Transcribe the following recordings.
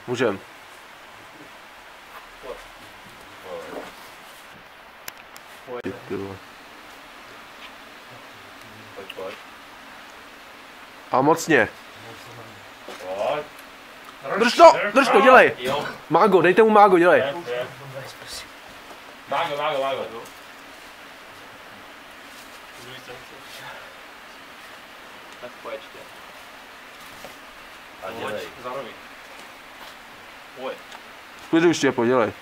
Můžem. Pojď. A mocně. Pojď. Drž to, dělej. Mágo, dejte mu mágo, dělej. Mágo. Tak pojďte. A dělej. Zároveň. Pojď. Klidu Štěpo, dělej.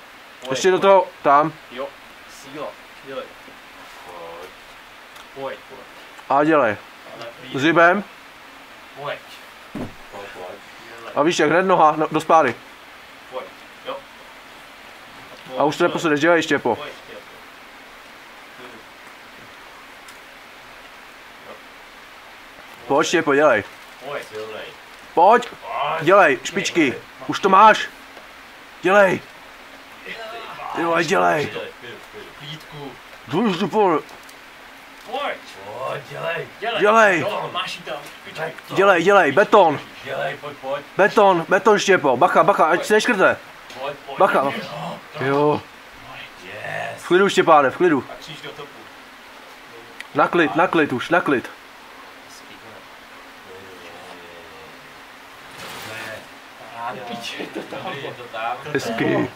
Ještě do toho, tam. Jo. Síla. Dělej. Pojď. A dělej. S hřibem. Pojď. A víš jak, hned noha do spáry. Pojď. Jo. A už to neposedeš, dělej Štěpo. Pojď. Pojď Štěpo, dělej. Pojď. Pojď, dělej, špičky. Už to máš. Dělej. Jo, dělej. Vítku. Důj tu pol. Pojď. Dělej. Máš jí tam. Dělej, beton. Dělej, pojď. Beton Štěpo, bacha, ať se neškrte. Bacha. Jo. V klidu Štěpáne, v klidu. A kříž do topu. Na klid. Piče, to tam. Hezky.